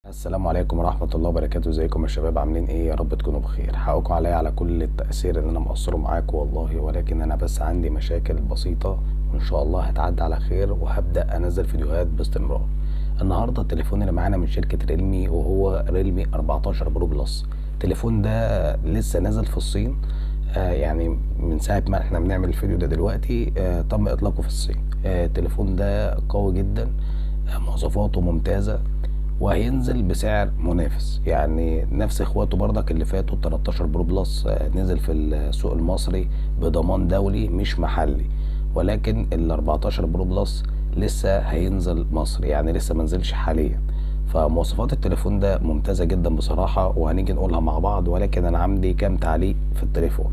السلام عليكم ورحمة الله وبركاته. ازيكم يا شباب؟ عاملين ايه؟ يا رب تكونوا بخير. حقكم عليا على كل التأثير اللي انا مقصره معاكم والله، ولكن انا بس عندي مشاكل بسيطة وان شاء الله هتعدي على خير، وهبدأ انزل فيديوهات باستمرار. النهاردة التليفون اللي معانا من شركة ريلمي وهو ريلمي 14 برو بلس. التليفون ده لسه نازل في الصين، يعني من ساعة ما احنا بنعمل الفيديو ده دلوقتي تم اطلاقه في الصين. التليفون ده قوي جدا، مواصفاته ممتازة، وهينزل بسعر منافس، يعني نفس اخواته برضك اللي فاتوا. 13 برو بلس نزل في السوق المصري بضمان دولي مش محلي، ولكن ال 14 برو بلس لسه هينزل مصر، يعني لسه منزلش حاليا. فمواصفات التليفون ده ممتازة جدا بصراحة، وهنيجي نقولها مع بعض، ولكن انا عندي كام تعليق في التليفون.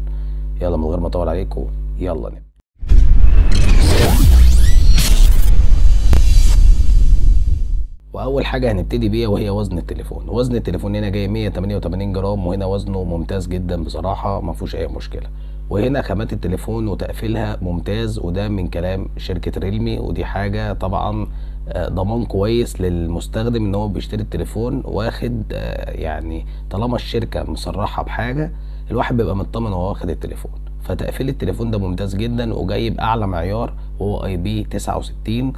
يلا من غير ما اطول عليكم، يلا نبدأ. واول حاجه هنبتدي بيها وهي وزن التليفون. وزن التليفون هنا جاي 188 جرام، وهنا وزنه ممتاز جدا بصراحه، ما فيهوش اي مشكله. وهنا خامات التليفون وتقفيلها ممتاز، وده من كلام شركه ريلمي، ودي حاجه طبعا ضمان كويس للمستخدم ان هو بيشتري التليفون واخد يعني طالما الشركه مصرحه بحاجه الواحد بيبقى مطمن وهو واخد التليفون. فتقفيل التليفون ده ممتاز جدا، وجاي باعلى معيار وهو اي بي 69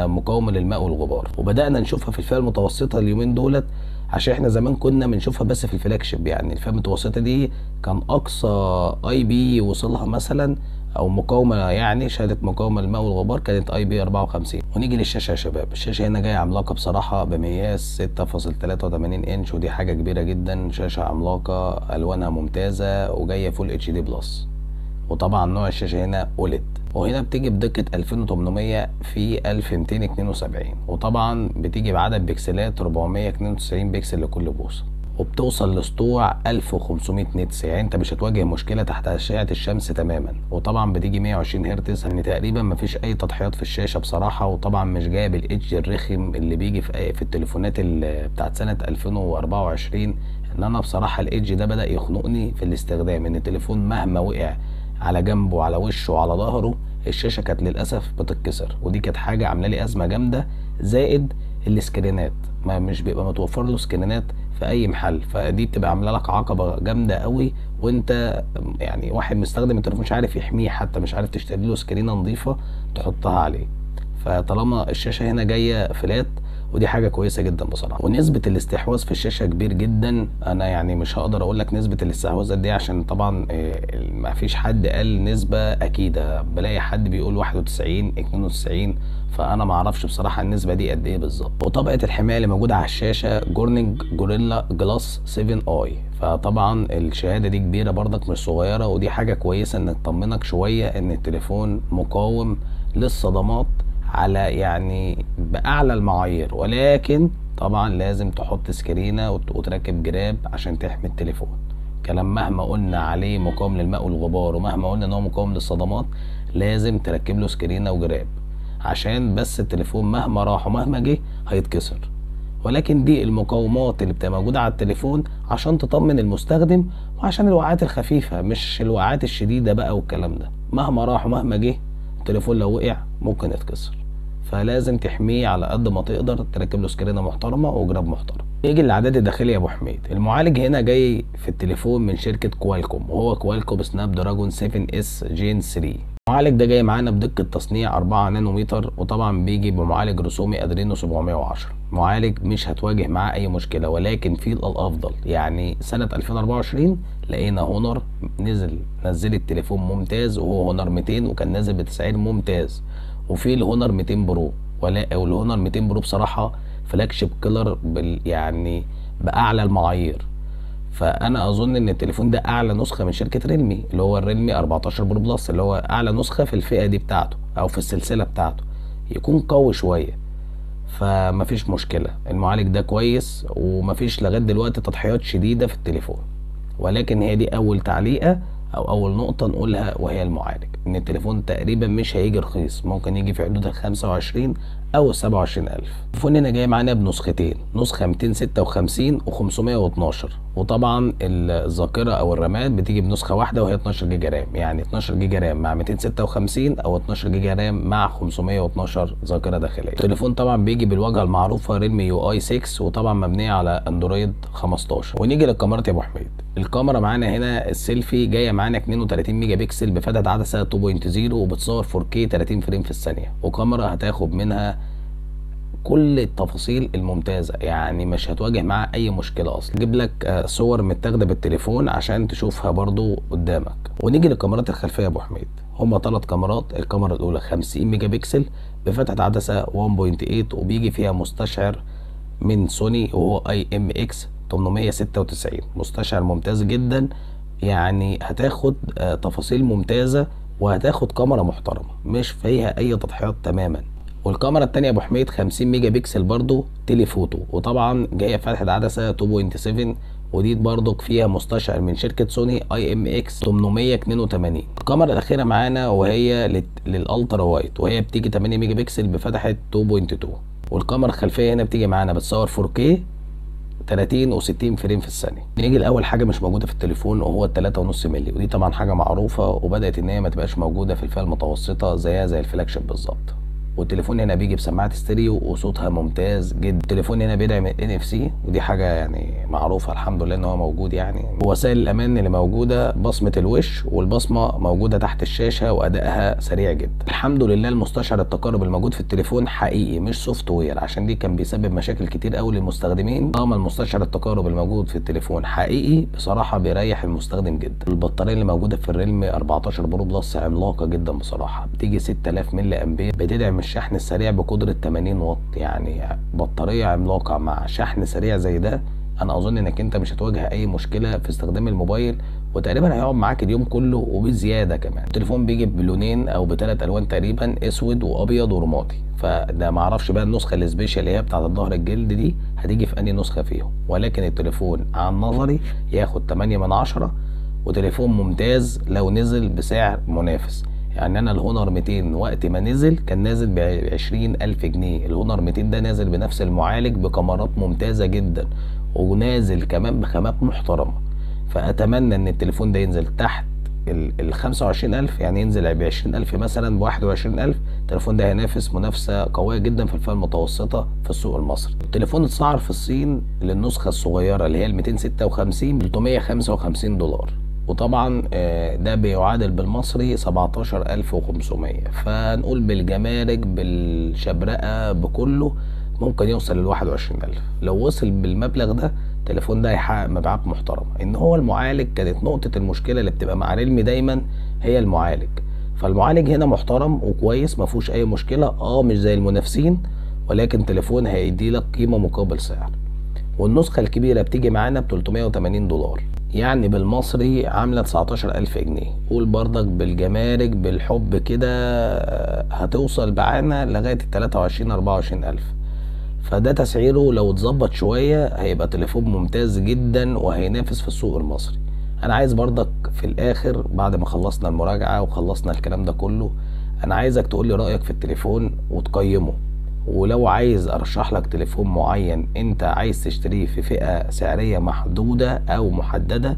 مقاومه للماء والغبار. وبدانا نشوفها في الفئه المتوسطه اليومين دولت، عشان احنا زمان كنا بنشوفها بس في الفلاج شيب. يعني الفئه المتوسطه دي كان اقصى اي بي وصلها مثلا، او مقاومه يعني شهاده مقاومه للماء والغبار، كانت اي بي 54. ونيجي للشاشه يا شباب. الشاشه هنا جايه عملاقه بصراحه بمقياس 6.83 انش، ودي حاجه كبيره جدا. شاشه عملاقه، الوانها ممتازه، وجايه فول اتش دي بلس. وطبعا نوع الشاشه هنا اوليد، وهنا بتيجي بدقة 2800 في 1272، وطبعا بتيجي بعدد بكسلات 492 بكسل لكل بوصة، وبتوصل لسطوع 1500 نتس، يعني انت مش هتواجه مشكلة تحت أشعة الشمس تماما. وطبعا بتيجي 120 هرتز، يعني تقريبا مفيش أي تضحيات في الشاشة بصراحة. وطبعا مش جايب الإيدج الرخم اللي بيجي في التليفونات بتاعت سنة 2024. ان انا بصراحة الإيدج ده بدأ يخنقني في الاستخدام، ان التليفون مهما وقع على جنبه وعلى وشه وعلى ظهره الشاشه كانت للاسف بتتكسر، ودي كانت حاجه عامله لي ازمه جامده. زائد السكرينات، ما مش بيبقى متوفر له سكرينات في اي محل، فدي بتبقى عامله لك عقبه جامده قوي. وانت يعني واحد مستخدم التليفون مش عارف يحميه، حتى مش عارف تشتري له سكرينه نظيفه تحطها عليه. فطالما الشاشه هنا جايه فلات، ودي حاجه كويسه جدا بصراحه. ونسبه الاستحواذ في الشاشه كبير جدا. انا يعني مش هقدر اقول لك نسبه الاستحواذ قد ايه، عشان طبعا ما فيش حد قال نسبه اكيده. بلاقي حد بيقول 91 92، فانا ما اعرفش بصراحه النسبه دي قد ايه بالظبط. وطبقه الحمايه اللي موجوده على الشاشه جورنينج جوريلا جلاس 7 اي، فطبعا الشهاده دي كبيره برضك مش صغيره، ودي حاجه كويسه ان تطمنك شويه ان التليفون مقاوم للصدمات على يعني باعلى المعايير. ولكن طبعا لازم تحط سكرينه وتركب جراب عشان تحمي التليفون. كلام مهما قلنا عليه مقاوم للماء والغبار، ومهما قلنا ان هو مقاوم للصدمات، لازم تركب له سكرينه وجراب، عشان بس التليفون مهما راح ومهما جه هيتكسر. ولكن دي المقاومات اللي بتبقى موجوده على التليفون عشان تطمن المستخدم، وعشان الوقعات الخفيفه مش الوقعات الشديده بقى والكلام ده. مهما راح ومهما جه التليفون لو وقع ممكن يتكسر، فلازم تحميه على قد ما تقدر، تركب له سكرينه محترمه وجراب محترم. يجي الاعداد الداخليه يا ابو حميد. المعالج هنا جاي في التليفون من شركه كوالكوم، وهو كوالكوم سناب دراجون 7 اس جين 3. المعالج ده جاي معانا بدقه تصنيع 4 نانومتر، وطبعا بيجي بمعالج رسومي ادرينو 710. معالج مش هتواجه معاه اي مشكله، ولكن في الافضل. يعني سنه 2024 لقينا هونر نزل التليفون ممتاز، وهو هونر 200، وكان نازل بتسعير ممتاز. وفي الهونر 200 برو، او الهونر 200 برو بصراحه فلاج شيب كيلر يعني باعلى المعايير. فانا اظن ان التليفون ده اعلى نسخه من شركه ريلمي، اللي هو الريلمي 14 برو بلس، اللي هو اعلى نسخه في الفئه دي بتاعته او في السلسله بتاعته، يكون قوي شويه. فمفيش مشكله، المعالج ده كويس، ومفيش لغايه دلوقتي تضحيات شديده في التليفون. ولكن هي دي اول تعليقه او اول نقطه نقولها، وهي المعالج. ان التليفون تقريبا مش هيجي رخيص، ممكن يجي في حدود ال 25 او 27000. التليفون هنا جاي معانا بنسختين، نسخه 256 و512، وطبعا الذاكره او الرامات بتيجي بنسخه واحده وهي 12 جيجا رام، يعني 12 جيجا رام مع 256 او 12 جيجا رام مع 512 ذاكره داخليه. التليفون طبعا بيجي بالواجهه المعروفه ريلمي يو اي 6، وطبعا مبنيه على اندرويد 15. ونيجي للكاميرات يا ابو حميد. الكاميرا معانا هنا السيلفي جايه معانا 32 ميجا بكسل بفتحه عدسه 2.0 وبتصور 4K 30 فريم في الثانيه، وكاميرا هتاخد منها كل التفاصيل الممتازه، يعني مش هتواجه معاها اي مشكله اصلا. اجيب لك صور متاخده بالتليفون عشان تشوفها برضو قدامك. ونيجي للكاميرات الخلفيه يا ابو حميد. هما 3 كاميرات. الكاميرا الاولى 50 ميجا بكسل بفتحه عدسه 1.8 وبيجي فيها مستشعر من سوني وهو IMX 896، مستشعر ممتاز جدا، يعني هتاخد تفاصيل ممتازه وهتاخد كاميرا محترمه مش فيها اي تضحيات تماما. والكاميرا التانية يا ابو حميد 50 ميجا بكسل برضو تيليفوتو، وطبعا جايه فتحه عدسه 2.7 ودي برضك فيها مستشعر من شركه سوني IMX 882. الكاميرا الاخيره معانا وهي للالترا وايد وهي بتيجي 8 ميجا بكسل بفتحه 2.2. والكاميرا الخلفيه هنا بتيجي معانا بتصور 4K 30 و60 فريم في الثانيه. نيجي لاول حاجه مش موجوده في التليفون وهو ال 3.5 مللي، ودي طبعا حاجه معروفه وبدات ان هي ما تبقاش موجوده في الفئه المتوسطه زيها زي الفلاج شيب بالظبط. والتليفون هنا بيجي بسماعه ستيريو وصوتها ممتاز جدا. التليفون هنا بيدعم NFC ودي حاجه يعني معروفه الحمد لله ان هو موجود. يعني وسائل الامان اللي موجوده بصمه الوش والبصمه موجوده تحت الشاشه وادائها سريع جدا. الحمد لله المستشعر التقارب الموجود في التليفون حقيقي مش سوفت وير، عشان دي كان بيسبب مشاكل كتير قوي للمستخدمين. طالما المستشعر التقارب الموجود في التليفون حقيقي بصراحه بيريح المستخدم جدا. البطاريه اللي موجوده في الريلمي 14 برو بلس عملاقه جدا بصراحه، بتيجي 6000 ملي امبير، بتدعم الشحن السريع بقدره 80 واط، يعني بطاريه عملاقه مع شحن سريع زي ده. انا اظن انك انت مش هتواجه اي مشكله في استخدام الموبايل، وتقريبا هيقعد معاك اليوم كله وبزياده كمان. التليفون بيجي بلونين او ب3 الوان تقريبا، اسود وابيض ورمادي، فده معرفش بقى النسخه السبيشال اللي هي بتاعه الظهر الجلد دي هتيجي في انهي نسخه فيهم، ولكن التليفون عن نظري ياخد 8 من 10 وتليفون ممتاز لو نزل بسعر منافس. يعني انا الهونر 200 وقت ما نزل كان نازل ب20,000 جنيه، الهونر 200 ده نازل بنفس المعالج بكاميرات ممتازه جدا ونازل كمان بخامات محترمه. فاتمنى ان التليفون ده ينزل تحت ال 25,000، يعني ينزل ب 20,000 مثلا ب 21,000. التليفون ده هينافس منافسه قويه جدا في الفئه المتوسطه في السوق المصري. التليفون اتسعر في الصين للنسخه الصغيره اللي هي ال 256 ب 355 دولار، وطبعا ده بيعادل بالمصري 17,500، فنقول بالجمارك بالشبرقه بكله ممكن يوصل ل 21,000. لو وصل بالمبلغ ده التليفون ده هيحقق مبيعات محترمه. ان هو المعالج كانت نقطه المشكله اللي بتبقى مع ريلمي دايما هي المعالج، فالمعالج هنا محترم وكويس ما فيهوش اي مشكله، مش زي المنافسين، ولكن تليفون هيدي لك قيمه مقابل سعر. والنسخه الكبيره بتيجي معانا ب 380 دولار، يعني بالمصري عامله 19,000 جنيه. قول برضك بالجمارك بالحب كده هتوصل معانا لغايه ال 23 24,000. فده تسعيره لو اتظبط شويه هيبقى تليفون ممتاز جدا وهينافس في السوق المصري. انا عايز برضك في الاخر بعد ما خلصنا المراجعه وخلصنا الكلام ده كله، انا عايزك تقول لي رايك في التليفون وتقيمه، ولو عايز ارشح لك تليفون معين انت عايز تشتريه في فئه سعريه محدوده او محدده،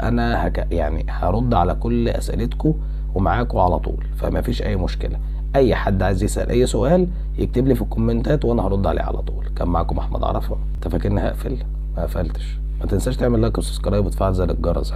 انا يعني هرد على كل اسئلتكم ومعاكم على طول، فما فيش اي مشكله. اي حد عايز يسال اي سؤال يكتب لي في الكومنتات وانا هرد عليه على طول. كان معاكم احمد عرفه. انت فاكرني هقفل؟ ما قفلتش. ما تنساش تعمل لايك وسبسكرايب وتفعل زر الجرس.